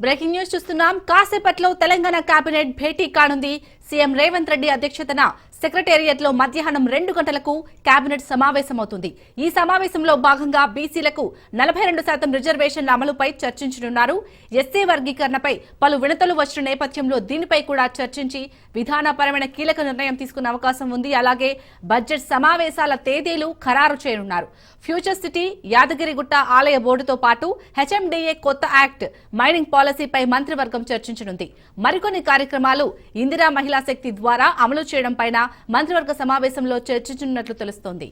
Breaking news చూస్తున్నాం. కాసేపట్లో Telangana cabinet భేటీ కానుంది. సీఎం రేవంత్ రెడ్డి అధ్యక్షతన సెక్రటేరియట్ లో మధ్యాహ్నం 2 గంటలకు కేబినెట్ సమావేశమవుతుంది. ఈ సమావేశంలో భాగంగా బీసీలకు 42% రిజర్వేషన్ల అమలుపై చర్చించనున్నారు. ఎస్సీ వర్గీకరణపై పలు వినతులు వచ్చిన నేపథ్యంలో దీనిపై కూడా చర్చించి విధానపరమైన కీలక నిర్ణయం తీసుకునే అవకాశం ఉంది. అలాగే బడ్జెట్ సమావేశాల తేదీలు ఖరారు చేయనున్నారు. ఫ్యూచర్ సిటీ, యాదగిరిగుట్ట ఆలయ బోర్డుతో పాటు హెచ్ఎండిఏ కొత్త యాక్ట్, మైనింగ్ పాలసీపై మంత్రివర్గం చర్చించనుంది. మరికొన్ని కార్యక్రమాలు ఇందిరా మహిళా శక్తి ద్వారా అమలు చేయడం పైన మంత్రివర్గ సమావేశంలో చర్చించనున్నట్లు తెలుస్తోంది.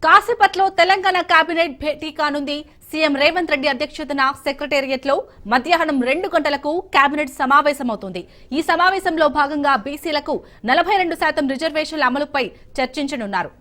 కాసేపట్లో తెలంగాణ కేబినెట్ భేటీ కానుంది. సీఎం రేవంత్ రెడ్డి అధ్యక్షతన సెక్రటేరియట్ లో మధ్యాహ్నం 2 గంటలకు కేబినెట్ సమావేశమవుతుంది. ఈ సమావేశంలో భాగంగా బీసీలకు 42% రిజర్వేషన్ల అమలుపై చర్చించనున్నారు.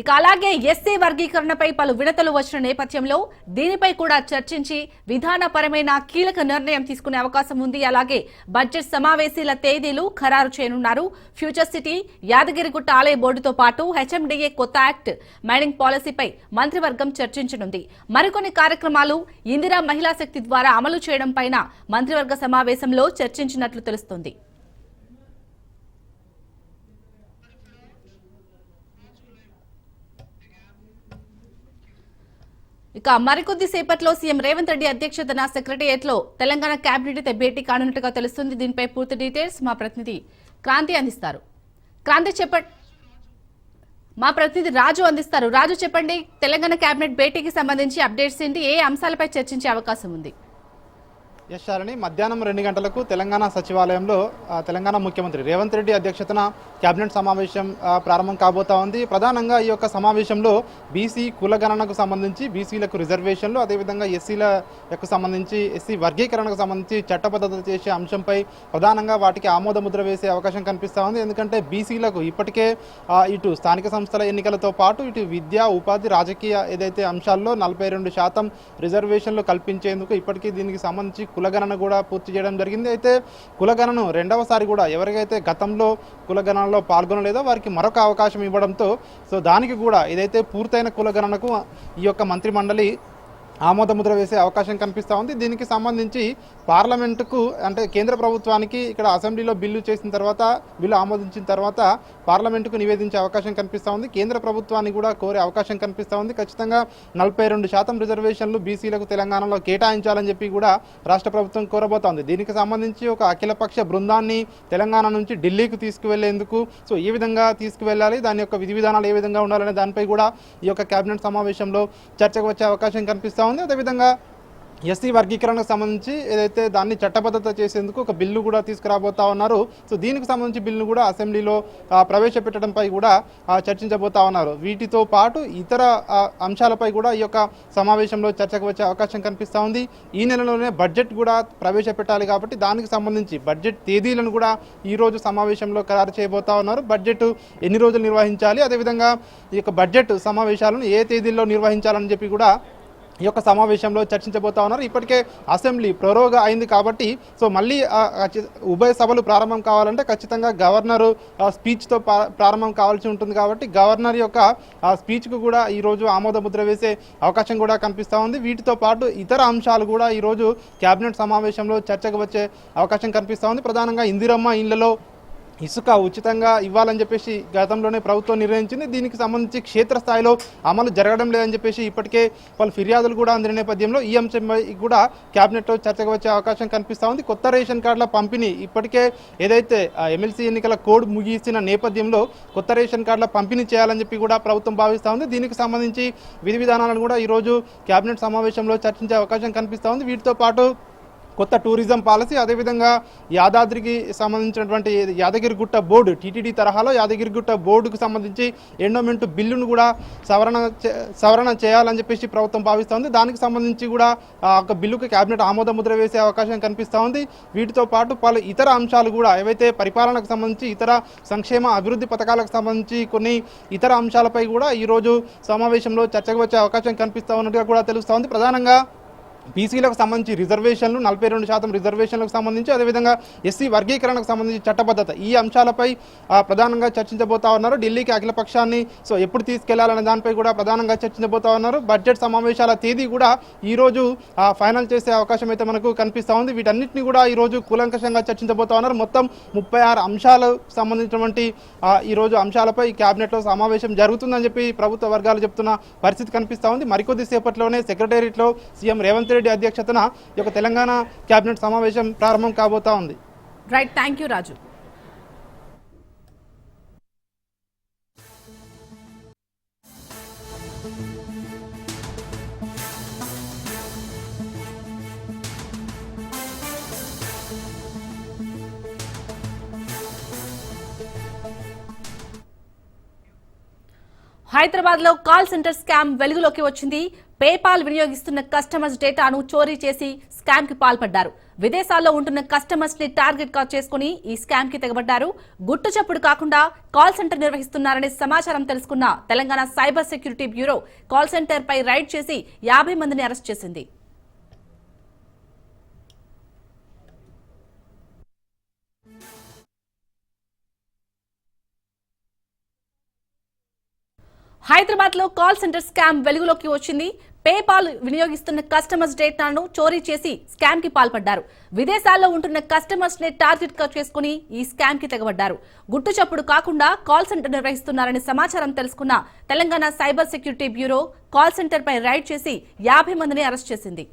ఇక అలాగే ఎస్సీ వర్గీకరణపై పలు వినతులు వచ్చిన నేపథ్యంలో దీనిపై కూడా చర్చించి విధానపరమైన కీలక నిర్ణయం తీసుకునే అవకాశం ఉంది. అలాగే బడ్జెట్ సమావేశాల తేదీలు ఖరారు చేయనున్నారు. ఫ్యూచర్ సిటీ, యాదగిరిగుట్ట ఆలయ బోర్డుతో పాటు హెచ్ఎండిఏ కొత్త యాక్ట్, మైనింగ్ పాలసీపై మంత్రివర్గం చర్చించనుంది. మరికొన్ని కార్యక్రమాలు ఇందిరా మహిళా శక్తి ద్వారా అమలు చేయడం పైన మంత్రివర్గ సమావేశంలో చర్చించినట్లు తెలుస్తోంది. ఇక మరికొద్ది సేపట్లో సీఎం రేవంత్ రెడ్డి అధ్యక్షతన సెక్రటేరియట్ లో తెలంగాణ కేబినెట్ భేటీ కానున్నట్టుగా తెలుస్తుంది. దీనిపై పూర్తి డీటెయిల్స్ మా ప్రతినిధి క్రాంతి అందిస్తారు. క్రాంతి చెప్పండి. మా ప్రతినిధి రాజు అందిస్తారు. రాజు చెప్పండి, తెలంగాణ కేబినెట్ భేటీకి సంబంధించి అప్డేట్స్ ఏంటి? ఏ అంశాలపై చర్చించే అవకాశం ఉంది? యశాలని మధ్యాహ్నం 2 గంటలకు తెలంగాణ సచివాలయంలో తెలంగాణ ముఖ్యమంత్రి రేవంత్ రెడ్డి అధ్యక్షతన కేబినెట్ సమావేశం ప్రారంభం కాబోతా ఉంది. ప్రధానంగా ఈ యొక్క సమావేశంలో బీసీ కులగణనకు సంబంధించి, బీసీలకు రిజర్వేషన్లు, అదేవిధంగా ఎస్సీలకు సంబంధించి ఎస్సీ వర్గీకరణకు సంబంధించి చట్టబద్ధత చేసే అంశంపై ప్రధానంగా వాటికి ఆమోద ముద్ర వేసే అవకాశం కనిపిస్తూ ఉంది. ఎందుకంటే బీసీలకు ఇప్పటికే ఇటు స్థానిక సంస్థల ఎన్నికలతో పాటు ఇటు విద్యా, ఉపాధి, రాజకీయ ఏదైతే అంశాల్లో 42% రిజర్వేషన్లు కల్పించేందుకు ఇప్పటికీ దీనికి సంబంధించి కులగణన కూడా పూర్తి చేయడం జరిగింది. అయితే కులగణను రెండవసారి కూడా ఎవరికైతే గతంలో కులగణనలో పాల్గొనలేదో వారికి మరొక అవకాశం ఇవ్వడంతో దానికి కూడా ఏదైతే పూర్తయిన కులగణనకు ఈ యొక్క మంత్రి మండలి ఆమోద ముద్ర వేసే అవకాశం కనిపిస్తూ ఉంది. దీనికి సంబంధించి పార్లమెంటుకు, అంటే కేంద్ర ప్రభుత్వానికి ఇక్కడ అసెంబ్లీలో బిల్లు చేసిన తర్వాత, బిల్లు ఆమోదించిన తర్వాత పార్లమెంటుకు నివేదించే అవకాశం కనిపిస్తూ ఉంది. కేంద్ర ప్రభుత్వాన్ని కూడా కోరే అవకాశం కనిపిస్తూ ఉంది. ఖచ్చితంగా 42% రిజర్వేషన్లు బీసీలకు తెలంగాణలో కేటాయించాలని చెప్పి కూడా రాష్ట్ర ప్రభుత్వం కోరబోతోంది. దీనికి సంబంధించి ఒక అఖిలపక్ష బృందాన్ని తెలంగాణ నుంచి ఢిల్లీకి తీసుకువెళ్లేందుకు ఏ విధంగా తీసుకువెళ్ళాలి, దాని యొక్క విధి విధానాలు ఏ విధంగా ఉండాలనే దానిపై కూడా ఈ యొక్క కేబినెట్ సమావేశంలో చర్చకు వచ్చే అవకాశం కనిపిస్తూ ఉంది. అదేవిధంగా ఎస్సీ వర్గీకరణకు సంబంధించి ఏదైతే దాన్ని చట్టబద్ధత చేసేందుకు ఒక బిల్లు కూడా తీసుకురాబోతా ఉన్నారు. దీనికి సంబంధించి బిల్లును కూడా అసెంబ్లీలో ప్రవేశపెట్టడంపై కూడా చర్చించబోతా ఉన్నారు. వీటితో పాటు ఇతర అంశాలపై కూడా ఈ యొక్క సమావేశంలో చర్చకు వచ్చే అవకాశం కనిపిస్తూ ఉంది. ఈ నెలలోనే బడ్జెట్ కూడా ప్రవేశపెట్టాలి కాబట్టి దానికి సంబంధించి బడ్జెట్ తేదీలను కూడా ఈరోజు సమావేశంలో ఖరారు చేయబోతా ఉన్నారు. బడ్జెట్ ఎన్ని రోజులు నిర్వహించాలి, అదేవిధంగా ఈ యొక్క బడ్జెట్ సమావేశాలను ఏ తేదీల్లో నిర్వహించాలని చెప్పి కూడా ఈ యొక్క సమావేశంలో చర్చించబోతా ఉన్నారు. ఇప్పటికే అసెంబ్లీ ప్రరోగ అయింది కాబట్టి మళ్ళీ ఉభయ సభలు ప్రారంభం కావాలంటే ఖచ్చితంగా గవర్నర్ స్పీచ్తో ప్రారంభం కావాల్సి ఉంటుంది. కాబట్టి గవర్నర్ యొక్క స్పీచ్కు కూడా ఈరోజు ఆమోద ముద్ర వేసే అవకాశం కూడా కనిపిస్తూ ఉంది. వీటితో పాటు ఇతర అంశాలు కూడా ఈరోజు కేబినెట్ సమావేశంలో చర్చకు వచ్చే అవకాశం కనిపిస్తూ ఉంది. ప్రధానంగా ఇందిరమ్మ ఇళ్లలో ఇసుక ఉచితంగా ఇవ్వాలని చెప్పేసి గతంలోనే ప్రభుత్వం నిర్ణయించింది. దీనికి సంబంధించి క్షేత్రస్థాయిలో అమలు జరగడం లేదని చెప్పేసి ఇప్పటికే పలు ఫిర్యాదులు కూడా అందిన నేపథ్యంలో ఈ అంశంపై కూడా కేబినెట్లో చర్చకు వచ్చే అవకాశం కనిపిస్తూ ఉంది. కొత్త రేషన్ కార్డుల పంపిణీ ఇప్పటికే ఏదైతే ఎమ్మెల్సీ ఎన్నికల కోడ్ ముగిసిన నేపథ్యంలో కొత్త రేషన్ కార్డుల పంపిణీ చేయాలని చెప్పి కూడా ప్రభుత్వం భావిస్తూ ఉంది. దీనికి సంబంధించి విధి విధానాలను కూడా ఈరోజు కేబినెట్ సమావేశంలో చర్చించే అవకాశం కనిపిస్తూ ఉంది. వీటితో పాటు కొత్త టూరిజం పాలసీ, అదేవిధంగా యాదాద్రికి సంబంధించినటువంటి యాదగిరిగుట్ట బోర్డు టీటీడీ తరహాలో యాదగిరిగుట్ట బోర్డుకు సంబంధించి ఎండోమెంట్ బిల్లును కూడా సవరణ చేయాలని చెప్పేసి ప్రభుత్వం భావిస్తోంది. దానికి సంబంధించి కూడా ఒక బిల్లుకు కేబినెట్ ఆమోద ముద్ర వేసే అవకాశం కనిపిస్తూ ఉంది. వీటితో పాటు పలు ఇతర అంశాలు కూడా ఏవైతే పరిపాలనకు సంబంధించి ఇతర సంక్షేమ అభివృద్ధి పథకాలకు సంబంధించి కొన్ని ఇతర అంశాలపై కూడా ఈరోజు సమావేశంలో చర్చకు వచ్చే అవకాశం కనిపిస్తూ ఉన్నట్టుగా కూడా తెలుస్తూ ఉంది. ప్రధానంగా బీసీలకు సంబంధించి రిజర్వేషన్లు 42% రిజర్వేషన్లకు సంబంధించి, అదేవిధంగా ఎస్సీ వర్గీకరణకు సంబంధించి చట్టబద్ధత, ఈ అంశాలపై ప్రధానంగా చర్చించబోతా ఉన్నారు. ఢిల్లీకి అఖిల పక్షాన్ని ఎప్పుడు తీసుకెళ్లాలనే దానిపై కూడా ప్రధానంగా చర్చించబోతా ఉన్నారు. బడ్జెట్ సమావేశాల తేదీ కూడా ఈరోజు ఫైనల్ చేసే అవకాశం అయితే మనకు కనిపిస్తూ ఉంది. వీటన్నిటిని కూడా ఈరోజు కూలంకషంగా చర్చించబోతా ఉన్నారు. మొత్తం 36 అంశాలకు సంబంధించినటువంటి ఈరోజు అంశాలపై క్యాబినెట్లో సమావేశం జరుగుతుందని చెప్పి ప్రభుత్వ వర్గాలు చెప్తున్న పరిస్థితి కనిపిస్తూ ఉంది. మరికొద్ది సేపట్లోనే సెక్రటేరియట్లో సీఎం రేవంత్ రెడ్డి అధ్యక్షతన ఈ యొక్క తెలంగాణ కేబినెట్ సమావేశం ప్రారంభం కాబోతా ఉంది. రైట్, థ్యాంక్ యూ రాజు. హైదరాబాద్ లో కాల్ సెంటర్ స్కామ్ వెలుగులోకి వచ్చింది. పేపాల్ వినియోగిస్తున్న కస్టమర్స్ డేటాను చోరీ చేసి స్కామ్ కి పాల్పడ్డారు. విదేశాల్లో ఉంటున్న కస్టమర్స్ ని టార్గెట్ గా చేసుకుని ఈ స్కామ్ కి తెగబడ్డారు. గుట్టు చప్పుడు కాకుండా కాల్ సెంటర్ నిర్వహిస్తున్నారనే సమాచారం తెలుసుకున్న Telangana cyber security bureau call centre పై రైడ్ చేసి 50 మందిని అరెస్ట్ చేసింది. హైదరాబాద్ లో కాల్ సెంటర్ స్కామ్ వెలుగులోకి వచ్చింది. పేపాల్ వినియోగిస్తున్న కస్టమర్స్ డేటాను చోరీ చేసి స్కామ్ కి పాల్పడ్డారు. విదేశాల్లో ఉంటున్న కస్టమర్స్ నే టార్గెట్ గా చేసుకుని ఈ స్కామ్ కి తెగబడ్డారు. గుట్టు చప్పుడు కాకుండా కాల్ సెంటర్ నిర్వహిస్తున్నారనే సమాచారం తెలుసుకున్న Telangana cyber security bureau call centre పై రైడ్ చేసి 50 మందిని అరెస్ట్ చేసింది.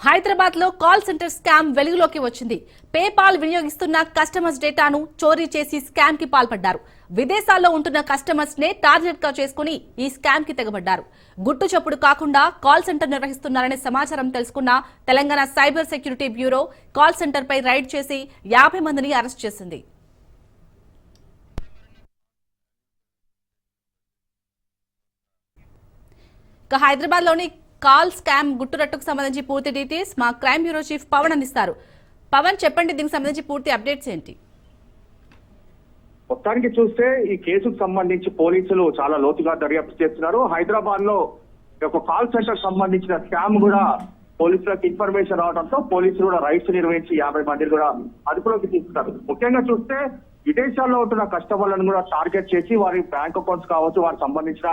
హైదరాబాద్ లో కాల్ సెంటర్ స్కామ్ వెలుగులోకి వచ్చింది. పేపాల్ వినియోగిస్తున్న కస్టమర్స్ డేటాను చోరీ చేసి స్కామ్ కి పాల్పడ్డారు. విదేశాల్లో ఉంటున్న కస్టమర్స్ నే టార్గెట్ గా చేసుకుని ఈ స్కామ్ కి తెగబడ్డారు. గుట్టు చప్పుడు కాకుండా కాల్ సెంటర్ నిర్వహిస్తున్నారనే సమాచారం తెలుసుకున్న Telangana cyber security bureau call centre పై రైడ్ చేసి 50 మందిని అరెస్ట్ చేసింది. హైదరాబాద్ లోని కాల్ స్కామ్ గుట్టురట్టుకు సంబంధించి పూర్తి డీటెయిల్స్ మా క్రైమ్ బ్యూరో చీఫ్ పవన్ అందిస్తారు. పవన్, చెప్పండి, దీనికి సంబంధించి పూర్తి అప్డేట్స్ ఏంటి? మొత్తానికి చూస్తే ఈ కేసుకు సంబంధించి పోలీసులు చాలా లోతుగా దర్యాప్తు చేస్తున్నారు. హైదరాబాద్ లో ఒక కాల్ సెంటర్ సంబంధించిన స్కామ్ కూడా పోలీసులకు ఇన్ఫర్మేషన్ రావడంతో పోలీసులు కూడా రైడ్స్ నిర్వహించి 50 మందిని కూడా అదుపులోకి తీసుకున్నారు. ముఖ్యంగా చూస్తే విదేశాల్లో ఉంటున్న కస్టమర్లను కూడా టార్గెట్ చేసి వారి బ్యాంక్ అకౌంట్స్ కావచ్చు, వారికి సంబంధించిన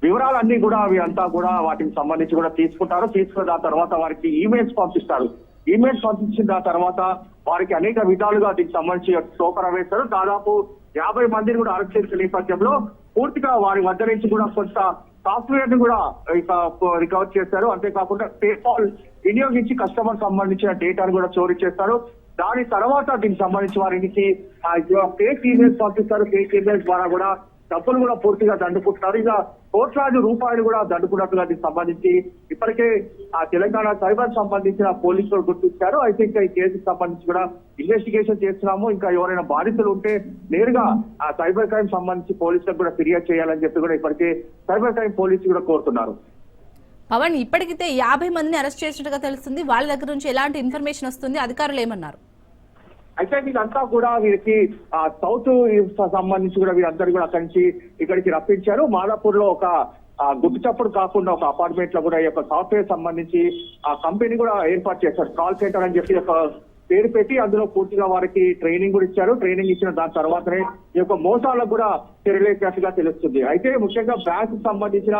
వివరాలన్నీ కూడా అవి అంతా కూడా వాటికి సంబంధించి కూడా తీసుకుంటారు. తీసుకున్న తర్వాత వారికి ఈమెయిల్స్ పంపిస్తారు. ఈమెయిల్స్ పంపించిన తర్వాత వారికి అనేక విధాలుగా దీనికి సంబంధించి టోకరా వేస్తారు. దాదాపు 50 మందిని కూడా అరెస్ట్ చేసిన నేపథ్యంలో పూర్తిగా వారి వద్ద నుంచి కూడా కొంత సాఫ్ట్వేర్ ని కూడా రికవర్ చేస్తారు. అంతేకాకుండా పేపాల్ వినియోగించి కస్టమర్ సంబంధించిన డేటాను కూడా చోరీ చేస్తారు. దాని తర్వాత దీనికి సంబంధించి వారికి ఫేక్ ఈమెయిల్స్ పంపిస్తారు. ఫేక్ ఈమెయిల్స్ ద్వారా కూడా డబ్బులు కూడా పూర్తిగా దండుకుంటున్నారు. ఇక కోట్లాది రూపాయలు కూడా దండుకున్నట్టుగా దీనికి సంబంధించి ఇప్పటికే ఆ తెలంగాణ సైబర్ సంబంధించిన పోలీసులు గుర్తించారు. అయితే ఇంకా ఈ కేసుకు సంబంధించి కూడా ఇన్వెస్టిగేషన్ చేస్తున్నాము. ఇంకా ఎవరైనా బాధితులు ఉంటే నేరుగా ఆ సైబర్ క్రైమ్ సంబంధించి పోలీసులకు కూడా ఫిర్యాదు చేయాలని చెప్పి కూడా ఇప్పటికే సైబర్ క్రైమ్ పోలీసులు కూడా కోరుతున్నారు. పవన్, ఇప్పటికైతే 50 మందిని అరెస్ట్ చేసినట్టుగా తెలుస్తుంది. వాళ్ళ దగ్గర నుంచి ఎలాంటి ఇన్ఫర్మేషన్ వస్తుంది? అధికారులు ఏమన్నారు? అయితే వీళ్ళంతా కూడా వీరికి సౌత్ సంబంధించి కూడా వీరందరూ కూడా అక్కడి నుంచి ఇక్కడికి రప్పించారు. మాదాపూర్ లో ఒక గుట్టు చప్పుడు కాకుండా ఒక అపార్ట్మెంట్ లో కూడా ఈ యొక్క సాఫ్ట్వేర్ సంబంధించి ఆ కంపెనీ కూడా ఏర్పాటు చేశారు. కాల్ సెంటర్ అని చెప్పి ఒక పేరు పెట్టి అందులో పూర్తిగా వారికి ట్రైనింగ్ కూడా ఇచ్చారు. ట్రైనింగ్ ఇచ్చిన దాని తర్వాతనే ఈ యొక్క మోసాలకు కూడా చర్యలేసినట్టుగా తెలుస్తుంది. అయితే ముఖ్యంగా బ్యాంకు సంబంధించిన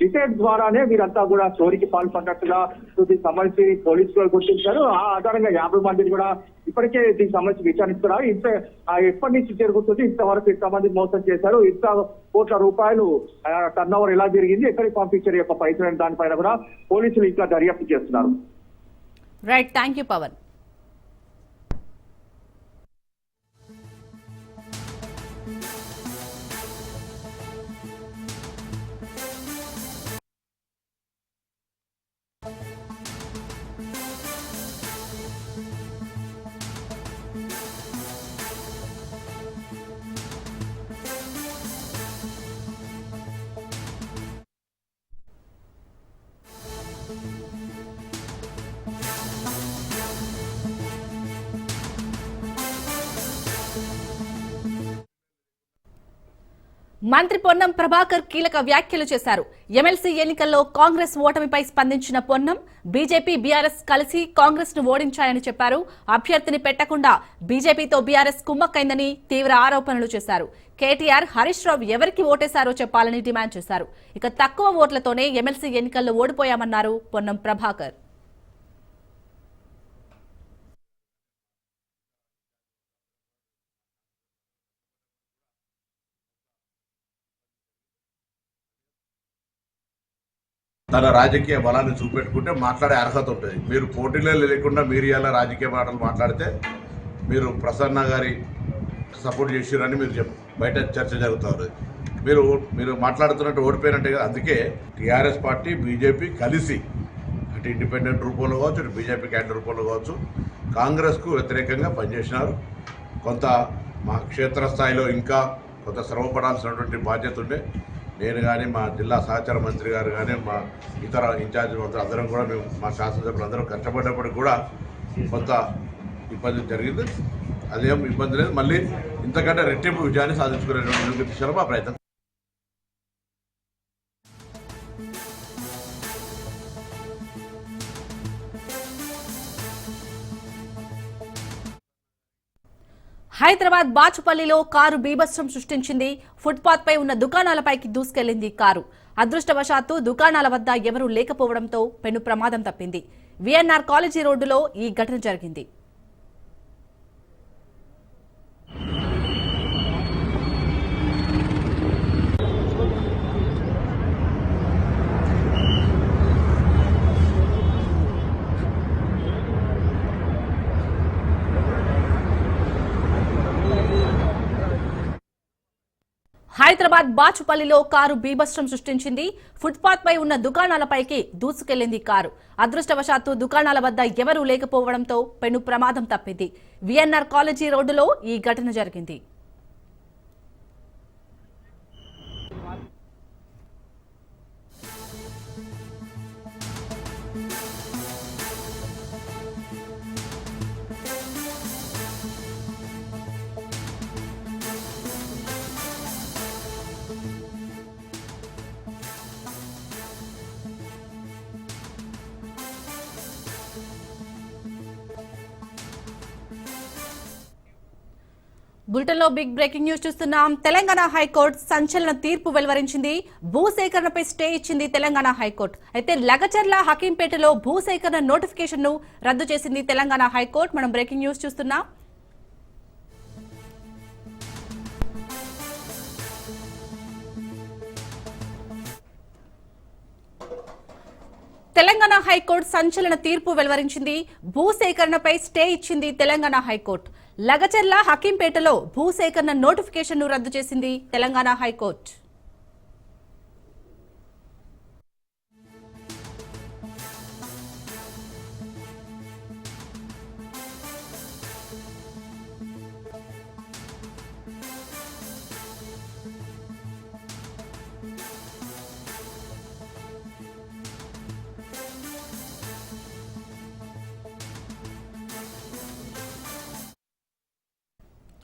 డిటైల్స్ ద్వారానే వీరంతా కూడా చోరీకి పాల్పడినట్టుగా దీనికి సంబంధించి పోలీసులు గుర్తించారు. ఆ ఆధారంగా 50 మందిని కూడా ఇప్పటికే దీనికి సంబంధించి విచారిస్తున్నారు. ఎప్పటి నుంచి జరుగుతుంది, ఇంతవరకు ఇంతమంది మోసం చేశారు, ఇంత కోట్ల రూపాయలు టర్న్ ఓవర్ ఎలా జరిగింది, ఎక్కడికి పంపించారు యొక్క పైసలు, దానిపైన కూడా పోలీసులు ఇంకా దర్యాప్తు చేస్తున్నారు. Right, thank you Pavan. మంత్రి పొన్నం ప్రభాకర్ కీలక వ్యాఖ్యలు చేశారు. ఎమ్మెల్సీ ఎన్నికల్లో కాంగ్రెస్ ఓటమిపై స్పందించిన పొన్నం బీజేపీ బీఆర్ఎస్ కలిసి కాంగ్రెస్ ను ఓడించాయని చెప్పారు. అభ్యర్థిని పెట్టకుండా బీజేపీతో బీఆర్ఎస్ కుమ్మక్కైందని తీవ్ర ఆరోపణలు చేశారు. కేటీఆర్, హరీష్ రావు ఎవరికి ఓటేశారో చెప్పాలని డిమాండ్ చేశారు. ఇక తక్కువ ఓట్లతోనే ఎమ్మెల్సీ ఎన్నికల్లో ఓడిపోయామన్నారు పొన్నం ప్రభాకర్. తన రాజకీయ బలాన్ని చూపెట్టుకుంటే మాట్లాడే అర్హత ఉంటుంది. మీరు పోటీలో లేకుండా మీరు ఇలా రాజకీయ మాటలు మాట్లాడితే మీరు ప్రసన్న గారి సపోర్ట్ చేసిరని మీరు బయట చర్చ జరుగుతుంది. మీరు మాట్లాడుతున్నట్టు ఓడిపోయినట్టే కదా. అందుకే టీఆర్ఎస్ పార్టీ బీజేపీ కలిసి అటు ఇండిపెండెంట్ రూపంలో కావచ్చు, అటు బీజేపీ క్యాండిడేట్ రూపంలో కావచ్చు కాంగ్రెస్కు వ్యతిరేకంగా పనిచేసినారు. కొంత మా క్షేత్రస్థాయిలో ఇంకా కొంత శ్రమపడాల్సినటువంటి బాధ్యత ఉండే. నేను కానీ, మా జిల్లా సహచార మంత్రి గారు కానీ, మా ఇతర ఇన్ఛార్జ్ మంత్రులు అందరం కూడా, మేము మా శాసనసభ్యులు అందరం కష్టపడ్డప్పటికి కూడా కొంత ఇబ్బంది జరిగింది. అదేం ఇబ్బంది లేదు. మళ్ళీ ఇంతకంటే రెట్టింపు విజయాన్ని సాధించుకునేటువంటి దిశలో మా ప్రయత్నం. హైదరాబాద్ బాచుపల్లిలో కారు బీభత్సం సృష్టించింది. ఫుట్పాత్ పై ఉన్న దుకాణాలపైకి దూసుకెళ్లింది కారు. అదృష్టవశాత్తు దుకాణాల వద్ద ఎవరూ లేకపోవడంతో పెను ప్రమాదం తప్పింది. విఎన్ఆర్ కాలేజీ రోడ్డులో ఈ ఘటన జరిగింది. హైదరాబాద్ బాచుపల్లిలో కారు బీభత్సం సృష్టించింది. ఫుట్పాత్ పై ఉన్న దుకాణాలపైకి దూసుకెళ్లింది కారు. అదృష్టవశాత్తు దుకాణాల వద్ద ఎవరూ లేకపోవడంతో పెను ప్రమాదం తప్పింది. విఎన్ఆర్ కాలేజీ రోడ్డులో ఈ ఘటన జరిగింది. బులెటిన్లో బిగ్ బ్రేకింగ్ న్యూస్ చూస్తున్నాం. తెలంగాణ హైకోర్టు సంచలన తీర్పు వెలువరించింది. భూసేకరణపై స్టే ఇచ్చింది తెలంగాణ హైకోర్టు. అయితే లగచర్ల హకీంపేటలో భూసేకరణ నోటిఫికేషన్ ను రద్దు చేసింది తెలంగాణ హైకోర్టు. మనం బ్రేకింగ్ న్యూస్ చూస్తున్నాం. తెలంగాణ హైకోర్టు సంచలన తీర్పు వెలువరించింది. భూసేకరణపై స్టే ఇచ్చింది తెలంగాణ హైకోర్టు. లగచర్ల హకీంపేటలో భూసేకరణ నోటిఫికేషన్ ను రద్దు చేసింది తెలంగాణ హైకోర్టు.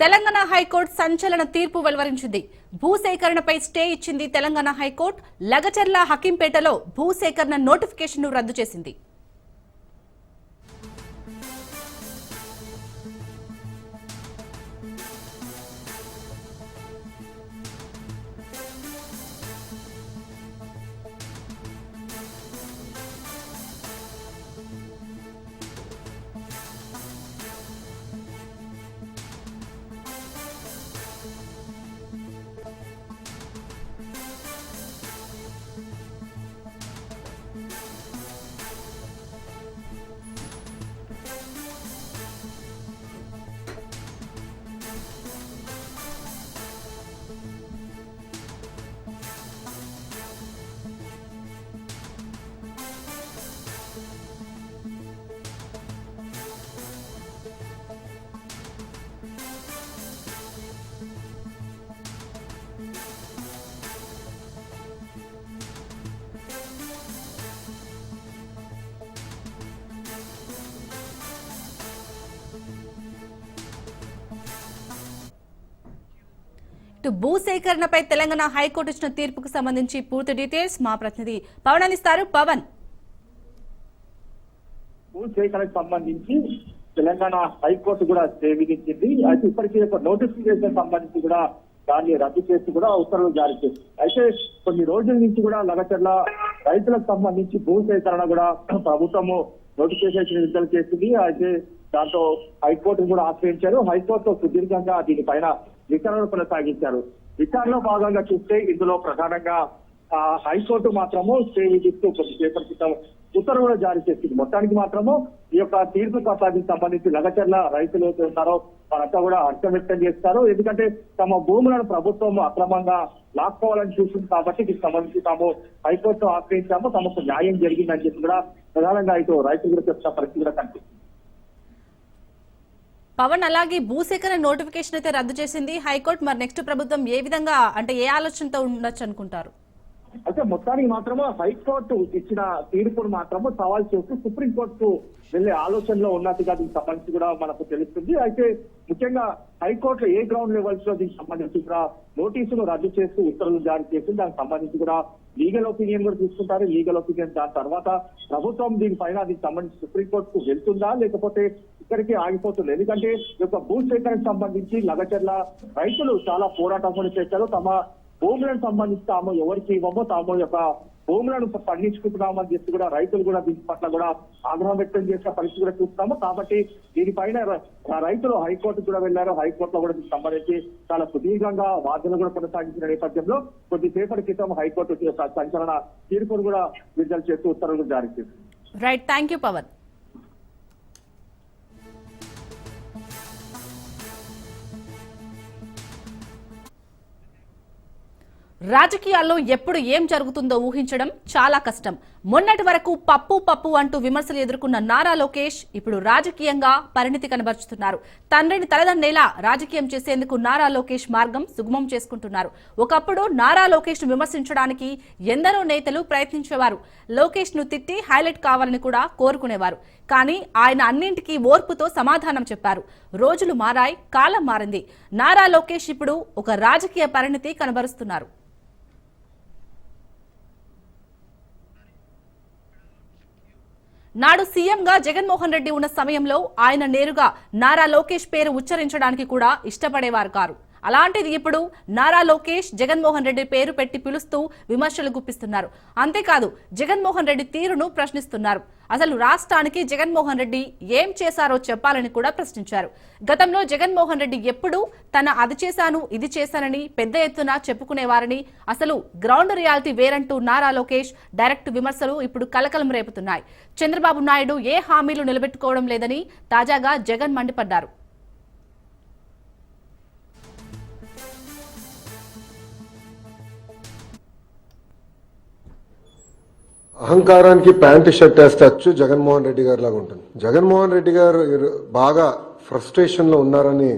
తెలంగాణ హైకోర్టు సంచలన తీర్పు వెలువరించింది. భూసేకరణపై స్టే ఇచ్చింది తెలంగాణ హైకోర్టు. లగచర్ల హకీంపేటలో భూసేకరణ నోటిఫికేషన్ ను రద్దు చేసింది. భూసేకరణపై తెలంగాణ హైకోర్టు ఇచ్చిన తీర్పుకు సంబంధించి పూర్తి డీటెయిల్స్ మా ప్రతినిధి పవన్ అందిస్తారు. పవన్, భూసేకరణకు సంబంధించి తెలంగాణ హైకోర్టు కూడా స్టే విధించింది. అయితే ఇప్పటికీ ఒక నోటిఫికేషన్ సంబంధించి కూడా దాన్ని రద్దు చేసి కూడా ఉత్తర్వులు జారీ చేసింది. అయితే కొన్ని రోజుల నుంచి కూడా లగచర్ల రైతులకు సంబంధించి భూసేకరణ కూడా ప్రభుత్వము నోటిఫికేషన్ విడుదల చేసింది. అయితే దాంతో హైకోర్టు కూడా ఆశ్రయించారు. హైకోర్టు సుదీర్ఘంగా దీనిపైన విచారణ కొనసాగించారు. విచారణలో భాగంగా చూస్తే ఇందులో ప్రధానంగా హైకోర్టు మాత్రము స్టే విధిస్తూ కొద్దిసేపటి క్రితం ఉత్తర్వులు జారీ చేసింది. మొత్తానికి మాత్రము ఈ యొక్క తీర్పు ప్రసాదికి సంబంధించి లగచర్ల రైతులు అయితే ఉన్నారో వారంతా కూడా హర్షం వ్యక్తం చేస్తారు. ఎందుకంటే తమ భూములను ప్రభుత్వం అక్రమంగా లాక్కోవాలని చూసింది కాబట్టి దీనికి సంబంధించి తాము హైకోర్టు ఆశ్రయించాము, తమకు న్యాయం జరిగిందని చెప్పి కూడా ప్రధానంగా ఇటు రైతులు కూడా చెప్తున్న పరిస్థితి కూడా కనిపిస్తుంది. పవన్, అలాగే భూసేకరణ నోటిఫికేషన్ అయితే రద్దు చేసింది హైకోర్టు. మరి నెక్స్ట్ ప్రభుత్వం ఏ విధంగా అంటే ఏ ఆలోచనతో ఉండొచ్చు అనుకుంటారు? అయితే మొత్తానికి మాత్రము హైకోర్టు ఇచ్చిన తీర్పును మాత్రము సవాల్ చేస్తూ సుప్రీంకోర్టుకు వెళ్లే ఆలోచనలో ఉన్నట్టుగా దీనికి సంబంధించి కూడా మనకు తెలుస్తుంది. అయితే ముఖ్యంగా హైకోర్టులో ఏ గ్రౌండ్ లెవెల్స్ లో దీనికి సంబంధించి కూడా నోటీసులు రద్దు చేస్తూ ఉత్తర్వులు జారీ చేసి దానికి సంబంధించి కూడా లీగల్ ఒపీనియన్ కూడా తీసుకుంటారు. లీగల్ ఒపీనియన్ దాని తర్వాత ప్రభుత్వం దీనిపైన దీనికి సంబంధించి సుప్రీంకోర్టుకు వెళ్తుందా లేకపోతే ఇక్కడికి ఆగిపోతుంది. ఎందుకంటే ఈ యొక్క భూసేకరణకు సంబంధించి లగచర్ల రైతులు చాలా పోరాటం కూడా చేశారు. తమ భూములను సంబంధించి తాము ఎవరికి ఇవ్వమో తాము యొక్క భూములను పండించుకుంటున్నామని చెప్పి కూడా రైతులు కూడా దీని పట్ల కూడా ఆగ్రహం వ్యక్తం చేసిన పరిస్థితి కూడా చూస్తాము. కాబట్టి దీనిపైన రైతులు హైకోర్టు కూడా వెళ్లారు. హైకోర్టులో కూడా దీనికి సంబంధించి చాలా సుదీర్ఘంగా వాదనలు కూడా కొనసాగించిన నేపథ్యంలో కొద్దిసేపటి క్రితం హైకోర్టు యొక్క సంచలన తీర్పును కూడా విడుదల చేస్తూ ఉత్తర్వులు జారీ చేసింది. Right, thank you Pavan. రాజకీయాల్లో ఎప్పుడు ఏం జరుగుతుందో ఊహించడం చాలా కష్టం. మొన్నటి వరకు పప్పు పప్పు అంటూ విమర్శలు ఎదుర్కొన్న నారా లోకేష్ ఇప్పుడు రాజకీయంగా పరిణితి కనబరుచుతున్నారు. తండ్రిని తలదన్నేలా రాజకీయం చేసేందుకు నారా లోకేష్ మార్గం సుగమం చేసుకుంటున్నారు. ఒకప్పుడు నారా లోకేష్ ను విమర్శించడానికి ఎందరో నేతలు ప్రయత్నించేవారు. లోకేష్ ను తిట్టి హైలైట్ కావాలని కూడా కోరుకునేవారు. కానీ ఆయన అన్నింటికీ ఓర్పుతో సమాధానం చెప్పారు. రోజులు మారాయి, కాలం మారింది. నారా లోకేష్ ఇప్పుడు ఒక రాజకీయ పరిణితి కనబరుస్తున్నారు. నాడు సీఎంగా జగన్మోహన్ రెడ్డి ఉన్న సమయంలో ఆయన నేరుగా నారా లోకేష్ పేరు ఉచ్చరించడానికి కూడా ఇష్టపడేవారు కారు. అలాంటిది ఇప్పుడు నారా లోకేష్ జగన్మోహన్ రెడ్డి పేరు పెట్టి పిలుస్తూ విమర్శలు గుప్పిస్తున్నారు. అంతేకాదు జగన్మోహన్ రెడ్డి తీరును ప్రశ్నిస్తున్నారు. అసలు రాష్ట్రానికి జగన్మోహన్ రెడ్డి ఏం చేశారో చెప్పాలని కూడా ప్రశ్నించారు. గతంలో జగన్మోహన్ రెడ్డి ఎప్పుడూ తన అది చేశాను ఇది చేశానని పెద్ద ఎత్తున చెప్పుకునేవారని, అసలు గ్రౌండ్ రియాలిటీ వేరంటూ నారా లోకేష్ డైరెక్ట్ విమర్శలు ఇప్పుడు కలకలం రేపుతున్నాయి. చంద్రబాబు నాయుడు ఏ హామీలు నిలబెట్టుకోవడం లేదని తాజాగా జగన్ మండిపడ్డారు. అహంకారానికి ప్యాంటు షర్ట్ వేస్తే అచ్చు జగన్మోహన్ రెడ్డి గారి లాగా ఉంటుంది. జగన్మోహన్ రెడ్డి గారు బాగా ఫ్రస్ట్రేషన్ లో ఉన్నారని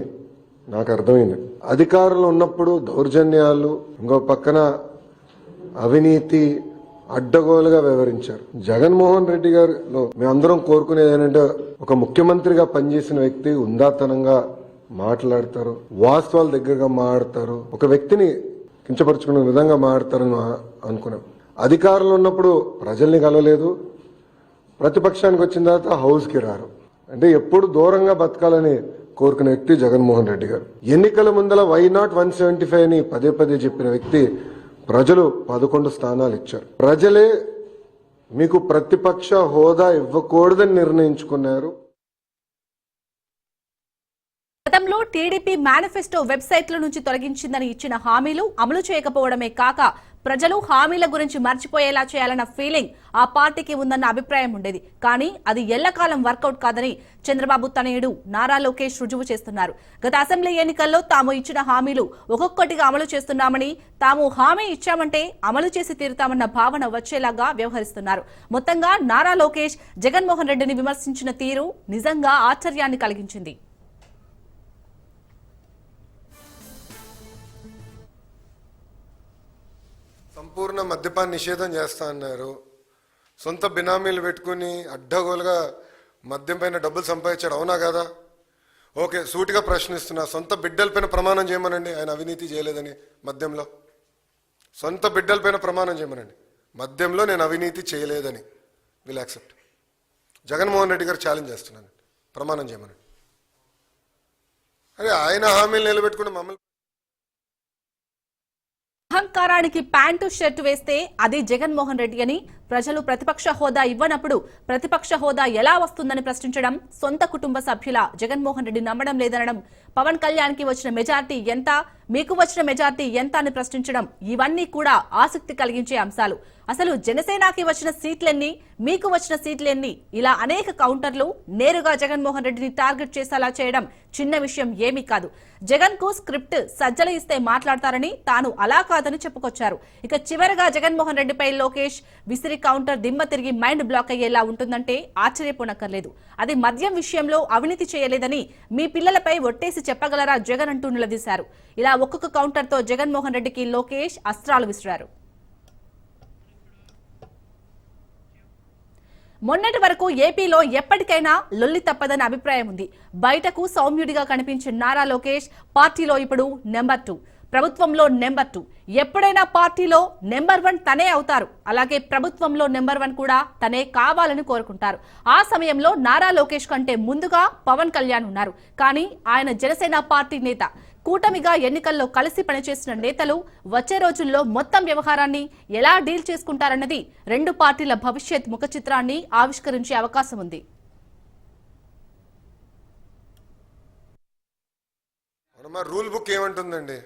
నాకు అర్థమైంది. అధికారంలో ఉన్నప్పుడు దౌర్జన్యాలు, ఇంకో పక్కన అవినీతి అడ్డగోలుగా వ్యవహరించారు. జగన్మోహన్ రెడ్డి గారిలో మేమందరం కోరుకునేది ఏంటంటే ఒక ముఖ్యమంత్రిగా పనిచేసిన వ్యక్తి ఉందాతనంగా మాట్లాడతారు, వాస్తవాల దగ్గరగా మాట్లాడతారు, ఒక వ్యక్తిని కించపరుచుకునే విధంగా మాట్లాడతారని అనుకున్నాం. అధికారంలో ఉన్నప్పుడు ప్రజల్ని కలవలేదు, ప్రతిపక్షానికి వచ్చిన తర్వాత హౌస్కి రారు. అంటే ఎప్పుడు దూరంగా బతకాలని కోరుకునే వ్యక్తి జగన్మోహన్ రెడ్డి గారు. ఎన్నికల ముందల వై నాట్ 175 అని పదే పదే చెప్పిన వ్యక్తి ప్రజలు 11 స్థానాలు ఇచ్చారు. ప్రజలే మీకు ప్రతిపక్ష హోదా ఇవ్వకూడదని నిర్ణయించుకున్నారు. గతంలో టీడీపీ మేనిఫెస్టో వెబ్సైట్ల నుంచి తొలగించిందని ఇచ్చిన హామీలు అమలు చేయకపోవడమే కాక ప్రజలు హామీల గురించి మర్చిపోయేలా చేయాలన్న ఫీలింగ్ ఆ పార్టీకి ఉందన్న అభిప్రాయం ఉండేది. కానీ అది ఎల్లకాలం వర్కౌట్ కాదని చంద్రబాబు తనయుడు నారా లోకేష్ రుజువు చేస్తున్నారు. గత అసెంబ్లీ ఎన్నికల్లో తాము ఇచ్చిన హామీలు ఒక్కొక్కటిగా అమలు చేస్తున్నామని, తాము హామీ ఇచ్చామంటే అమలు చేసి తీరుతామన్న భావన వచ్చేలాగా వ్యవహరిస్తున్నారు. మొత్తంగా నారా లోకేష్ జగన్మోహన్ రెడ్డిని విమర్శించిన తీరు నిజంగా ఆశ్చర్యాన్ని కలిగించింది. సంపూర్ణ మద్యపాన నిషేధం చేస్తా అన్నారు. సొంత బినామీలు పెట్టుకుని అడ్డగోలుగా మద్యం పైన డబ్బులు సంపాదించాడు. అవునా కదా? ఓకే, సూటిగా ప్రశ్నిస్తున్నా, సొంత బిడ్డలపైన ప్రమాణం చేయమనండి ఆయన అవినీతి చేయలేదని మద్యంలో. సొంత బిడ్డలపైన ప్రమాణం చేయమనండి, మద్యంలో నేను అవినీతి చేయలేదని. Will accept. జగన్మోహన్ రెడ్డి గారు ఛాలెంజ్ చేస్తున్నాను, ప్రమాణం చేయమనండి. అరే ఆయన హామీలు నిలబెట్టుకుని మమ్మల్ని అహంకారానికి ప్యాంటు షర్టు వేస్తే అది జగన్మోహన్ రెడ్డి అని, ప్రజలు ప్రతిపక్ష హోదా ఇవ్వనప్పుడు ప్రతిపక్ష హోదా ఎలా వస్తుందని ప్రశ్నించడం, సొంత కుటుంబ సభ్యుల జగన్మోహన్ రెడ్డి నమ్మడం లేదనడం, పవన్ కళ్యాణ్కి వచ్చిన మెజార్టీ ఎంత, మీకు వచ్చిన మెజార్టీ ఎంత అని ప్రశ్నించడం, ఇవన్నీ కూడా ఆసక్తి కలిగించే అంశాలు. అసలు జనసేనకి వచ్చిన సీట్లెన్ని, మీకు వచ్చిన సీట్లెన్ని, ఇలా అనేక కౌంటర్లు నేరుగా జగన్మోహన్ రెడ్డిని టార్గెట్ చేసేలా చేయడం చిన్న విషయం ఏమీ కాదు. జగన్ కు స్క్రిప్ట్ సజ్జల ఇస్తే మాట్లాడతారని, తాను అలా కాదని చెప్పుకొచ్చారు. ఇక చివరగా జగన్మోహన్ రెడ్డిపై లోకేష్ విసిరి కౌంటర్ దిమ్మ తిరిగి మైండ్ బ్లాక్ అయ్యేలా ఉంటుందంటే ఆశ్చర్యపోనక్కర్లేదు. అది మద్యం విషయంలో అవినీతి చేయలేదని మీ పిల్లలపై ఒట్టేసి చెప్పగలరా జగన్ అంటూ నిలదీశారు. ఇలా ఒక్కొక్క కౌంటర్ తో జగన్మోహన్ రెడ్డికి లోకేష్ అస్త్రాలు విసిరారు. మొన్నటి వరకు ఏపీలో ఎప్పటికైనా లొల్లి తప్పదన్న అభిప్రాయం ఉంది. బయటకు సౌమ్యుడిగా కనిపించిన నారా లోకేష్ పార్టీలో ఇప్పుడు నెంబర్ 2, ప్రభుత్వంలో నెంబర్ 2. ఎప్పుడైనా పార్టీలో నెంబర్ 1 తనే అవుతారు. అలాగే ప్రభుత్వంలో నెంబర్ 1 కూడా తనే కావాలని కోరుకుంటారు. ఆ సమయంలో నారా లోకేష్ కంటే ముందుగా పవన్ కళ్యాణ్ ఉన్నారు. కానీ ఆయన జనసేన పార్టీ నేత. కూటమిగా ఎన్నికల్లో కలిసి పనిచేసిన నేతలు వచ్చే రోజుల్లో మొత్తం వ్యవహారాన్ని ఎలా డీల్ చేసుకుంటారన్నది రెండు పార్టీల భవిష్యత్ ముఖ చిత్రాన్ని ఆవిష్కరించే అవకాశం ఉంది. రూల్ బుక్ ఏమంటుందండి?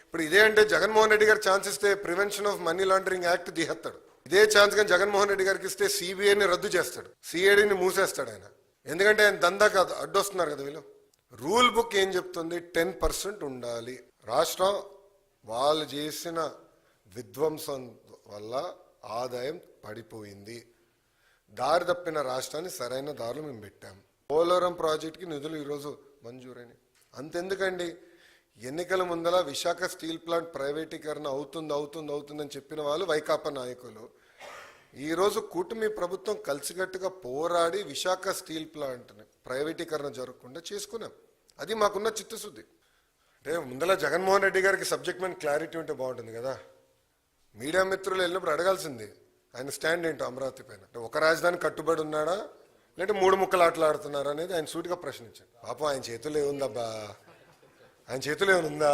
ఇప్పుడు ఇదే అంటే జగన్మోహన్ రెడ్డి గారు ఛాన్స్ ఇస్తే prevention of money laundering act తీసేస్తాడు. ఇదే ఛాన్స్ కానీ జగన్మోహన్ రెడ్డి గారికి ఇస్తే సిబిఐని రద్దు చేస్తాడు, సిఐడిని మూసేస్తాడు ఆయన. ఎందుకంటే ఆయన దందాకి అడ్డొస్తున్నారు కదా వీళ్ళు. రూల్ బుక్ ఏం చెప్తుంది? 10% ఉండాలి. రాష్ట్రం వాళ్ళు చేసిన విధ్వంసం వల్ల ఆదాయం పడిపోయింది. దారి తప్పిన రాష్ట్రాన్ని సరైన దారిలో మేము పెట్టాం. పోలవరం ప్రాజెక్టుకి నిధులు ఈరోజు మంజూరైనవి. అంతెందుకండి, ఎన్నికల ముందల విశాఖ స్టీల్ ప్లాంట్ ప్రైవేటీకరణ అవుతుందని చెప్పిన వాళ్ళు వైకాపా నాయకులు. ఈరోజు కూటమి ప్రభుత్వం కలిసికట్టుగా పోరాడి విశాఖ స్టీల్ ప్లాంట్ని ప్రైవేటీకరణ జరగకుండా చేసుకున్నాం. అది మాకున్న చిత్తశుద్ధి. అంటే ముందల జగన్మోహన్ రెడ్డి గారికి సబ్జెక్ట్ మీద క్లారిటీ ఉంటే బాగుంటుంది కదా. మీడియా మిత్రులు వెళ్ళినప్పుడు అడగాల్సింది ఆయన స్టాండ్ ఏంటో అమరావతి పైన. అంటే ఒక రాజధాని కట్టుబడి ఉన్నాడా, లేదంటే 3 ముక్కలు ఆటలాడుతున్నారా అనేది ఆయన సూటిగా ప్రశ్నించాడు. పాపం ఆయన చేతుల్లో ఏముందబ్బా, ఆయన చేతుల్లో ఏముందా?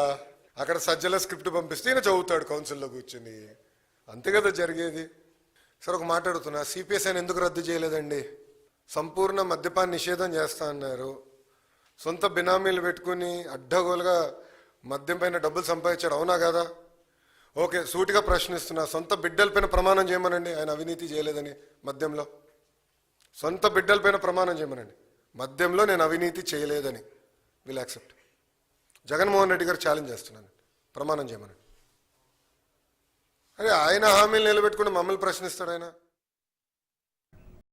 అక్కడ సజ్జల స్క్రిప్ట్ పంపిస్తే ఈయన చదువుతాడు కౌన్సిల్లో కూర్చుని. అంతే కదా జరిగేది. సరే ఒక మాట అడుగుతున్నా, సిపిఎస్ ఆయన ఎందుకు రద్దు చేయలేదండి? సంపూర్ణ మద్యపాన నిషేధం చేస్తా అన్నారు. సొంత బినామీలు పెట్టుకుని అడ్డగోలుగా మద్యం పైన డబ్బులు సంపాదించాడు, అవునా కదా? ఓకే, సూటిగా ప్రశ్నిస్తున్నా, సొంత బిడ్డలపైన ప్రమాణం చేయమనండి ఆయన అవినీతి చేయలేదని మద్యంలో. సొంత బిడ్డలపైన ప్రమాణం చేయమనండి, మద్యంలో నేను అవినీతి చేయలేదని. Will accept. జగన్మోహన్ రెడ్డి గారు ఛాలెంజ్ చేస్తున్నాను, ప్రమాణం చేయమనండి. అరే ఆయన హామీలు నిలబెట్టుకుని మమ్మల్ని ప్రశ్నిస్తాడు ఆయన.